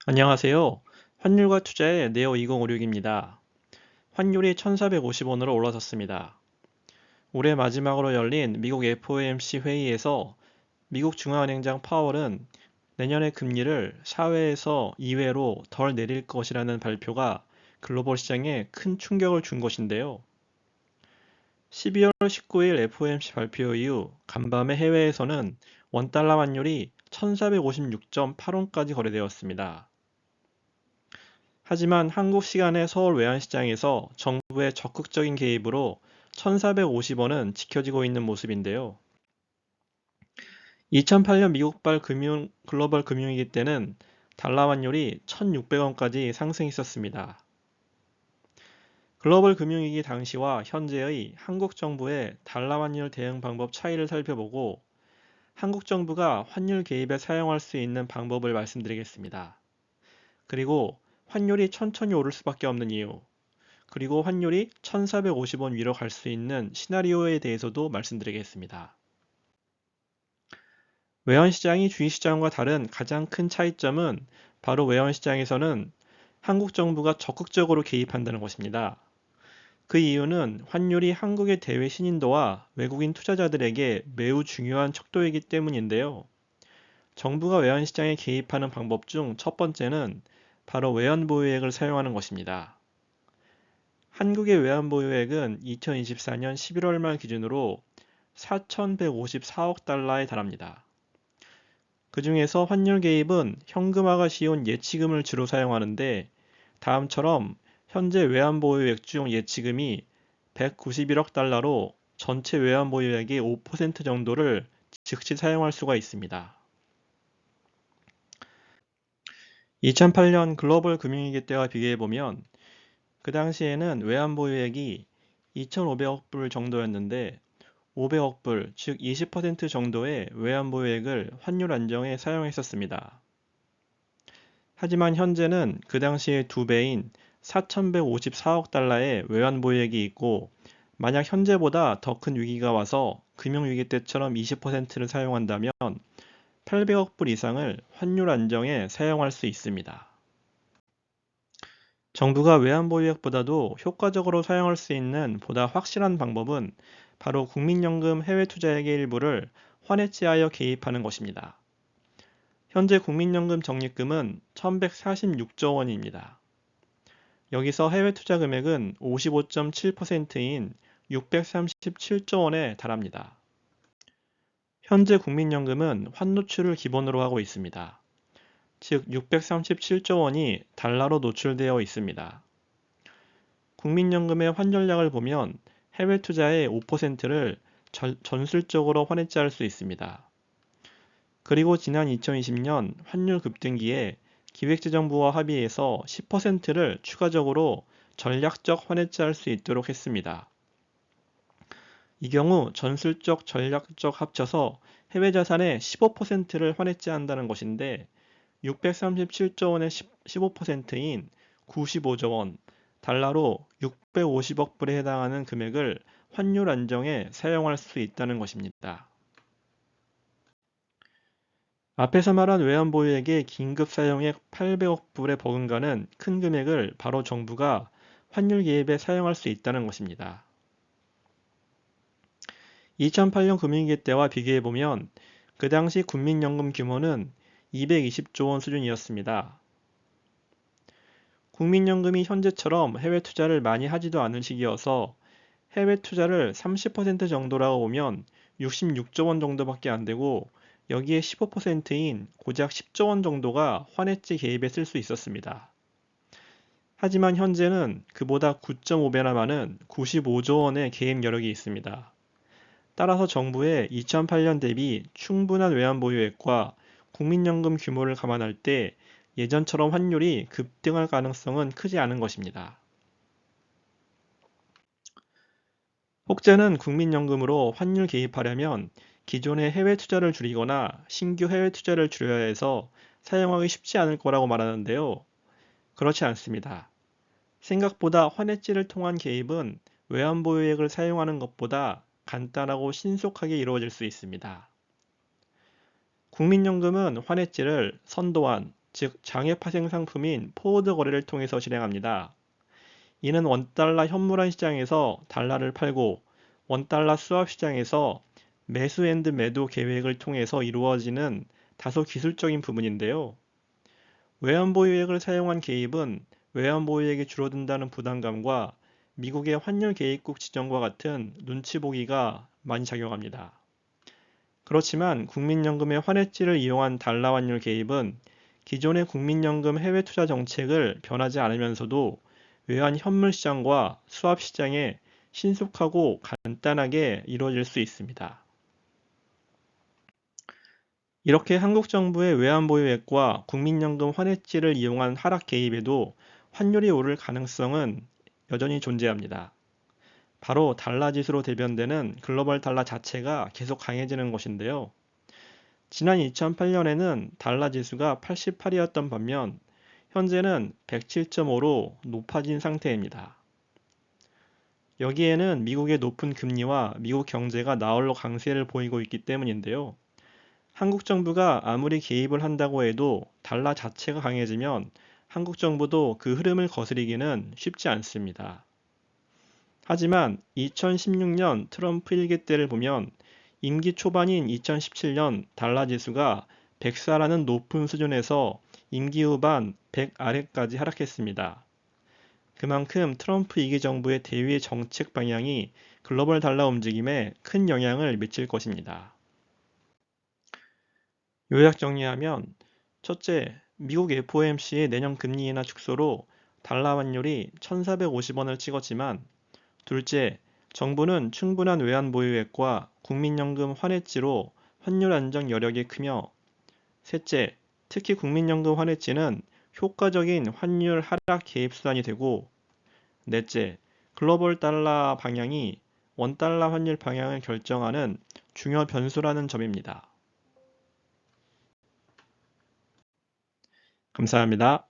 안녕하세요. 환율과 투자의 네오 2056입니다. 환율이 1,450원으로 올라섰습니다. 올해 마지막으로 열린 미국 FOMC 회의에서 미국 중앙은행장 파월은 내년에 금리를 4회에서 2회로 덜 내릴 것이라는 발표가 글로벌 시장에 큰 충격을 준 것인데요. 12월 19일 FOMC 발표 이후 간밤에 해외에서는 원달러 환율이 1,456.8원까지 거래되었습니다. 하지만 한국 시간의 서울 외환시장에서 정부의 적극적인 개입으로 1,450원은 지켜지고 있는 모습인데요. 2008년 미국발 글로벌 금융위기 때는 달러 환율이 1,600원까지 상승했었습니다. 글로벌 금융위기 당시와 현재의 한국 정부의 달러 환율 대응 방법 차이를 살펴보고 한국 정부가 환율 개입에 사용할 수 있는 방법을 말씀드리겠습니다. 그리고 환율이 천천히 오를 수밖에 없는 이유, 그리고 환율이 1,450원 위로 갈 수 있는 시나리오에 대해서도 말씀드리겠습니다. 외환시장이 주식시장과 다른 가장 큰 차이점은 바로 외환시장에서는 한국 정부가 적극적으로 개입한다는 것입니다. 그 이유는 환율이 한국의 대외 신인도와 외국인 투자자들에게 매우 중요한 척도이기 때문인데요. 정부가 외환시장에 개입하는 방법 중 첫 번째는 바로 외환보유액을 사용하는 것입니다. 한국의 외환보유액은 2024년 11월 말 기준으로 4,154억 달러에 달합니다. 그 중에서 환율 개입은 현금화가 쉬운 예치금을 주로 사용하는데 다음처럼 현재 외환보유액 중 예치금이 191억 달러로 전체 외환보유액의 5% 정도를 즉시 사용할 수가 있습니다. 2008년 글로벌 금융위기 때와 비교해보면 그 당시에는 외환보유액이 2,500억 불 정도였는데 500억 불, 즉 20% 정도의 외환보유액을 환율 안정에 사용했었습니다. 하지만 현재는 그 당시의 2배인 4,154억 달러의 외환보유액이 있고 만약 현재보다 더 큰 위기가 와서 금융위기 때처럼 20%를 사용한다면 800억 불 이상을 환율 안정에 사용할 수 있습니다. 정부가 외환보유액보다도 효과적으로 사용할 수 있는 보다 확실한 방법은 바로 국민연금 해외투자액의 일부를 환해지하여 개입하는 것입니다. 현재 국민연금 적립금은 1,146조 원입니다. 여기서 해외투자 금액은 55.7%인 637조 원에 달합니다. 현재 국민연금은 환노출을 기본으로 하고 있습니다. 즉 637조 원이 달러로 노출되어 있습니다. 국민연금의 환전량을 보면 해외 투자의 5%를 전술적으로 환해지할 수 있습니다. 그리고 지난 2020년 환율 급등기에 기획재정부와 합의해서 10%를 추가적으로 전략적 환해지할 수 있도록 했습니다. 이 경우 전술적, 전략적 합쳐서 해외 자산의 15%를 환해지한다는 것인데 637조 원의 15%인 95조 원, 달러로 650억 불에 해당하는 금액을 환율 안정에 사용할 수 있다는 것입니다. 앞에서 말한 외환보유액의 긴급 사용액 800억 불에 버금가는 큰 금액을 바로 정부가 환율 개입에 사용할 수 있다는 것입니다. 2008년 금융위기 때와 비교해보면 그 당시 국민연금 규모는 220조 원 수준이었습니다. 국민연금이 현재처럼 해외 투자를 많이 하지도 않은 시기여서 해외 투자를 30% 정도라고 보면 66조 원 정도밖에 안 되고 여기에 15%인 고작 10조 원 정도가 환해지 개입에 쓸 수 있었습니다. 하지만 현재는 그보다 9.5배나 많은 95조 원의 개입 여력이 있습니다. 따라서 정부의 2008년 대비 충분한 외환보유액과 국민연금 규모를 감안할 때 예전처럼 환율이 급등할 가능성은 크지 않은 것입니다. 혹자는 국민연금으로 환율 개입하려면 기존의 해외 투자를 줄이거나 신규 해외 투자를 줄여야 해서 사용하기 쉽지 않을 거라고 말하는데요. 그렇지 않습니다. 생각보다 환해지를 통한 개입은 외환보유액을 사용하는 것보다 간단하고 신속하게 이루어질 수 있습니다. 국민연금은 환해지를 선도환, 즉 장외 파생 상품인 포워드 거래를 통해서 실행합니다. 이는 원달러 현물화 시장에서 달러를 팔고 원달러 스왑 시장에서 매수 앤드 매도 계획을 통해서 이루어지는 다소 기술적인 부분인데요. 외환보유액을 사용한 개입은 외환보유액이 줄어든다는 부담감과 미국의 환율 개입국 지정과 같은 눈치 보기가 많이 작용합니다. 그렇지만 국민연금의 환해지를 이용한 달러 환율 개입은 기존의 국민연금 해외 투자 정책을 변하지 않으면서도 외환 현물 시장과 수합 시장에 신속하고 간단하게 이루어질 수 있습니다. 이렇게 한국 정부의 외환보유액과 국민연금 환해지를 이용한 하락 개입에도 환율이 오를 가능성은 여전히 존재합니다. 바로 달러 지수로 대변되는 글로벌 달러 자체가 계속 강해지는 것인데요. 지난 2008년에는 달러 지수가 88이었던 반면 현재는 107.5로 높아진 상태입니다. 여기에는 미국의 높은 금리와 미국 경제가 나홀로 강세를 보이고 있기 때문인데요. 한국 정부가 아무리 개입을 한다고 해도 달러 자체가 강해지면 한국 정부도 그 흐름을 거스리기는 쉽지 않습니다. 하지만 2016년 트럼프 일기 때를 보면 임기 초반인 2017년 달러 지수가 104라는 높은 수준에서 임기 후반 100 아래까지 하락했습니다. 그만큼 트럼프 2기 정부의 대외 정책 방향이 글로벌 달러 움직임에 큰 영향을 미칠 것입니다. 요약 정리하면 첫째, 미국 FOMC의 내년 금리 인하 축소로 달러 환율이 1,450원을 찍었지만 둘째, 정부는 충분한 외환 보유액과 국민연금 환해지로 환율 안정 여력이 크며 셋째, 특히 국민연금 환해지는 효과적인 환율 하락 개입 수단이 되고 넷째, 글로벌 달러 방향이 원달러 환율 방향을 결정하는 중요 변수라는 점입니다. 감사합니다.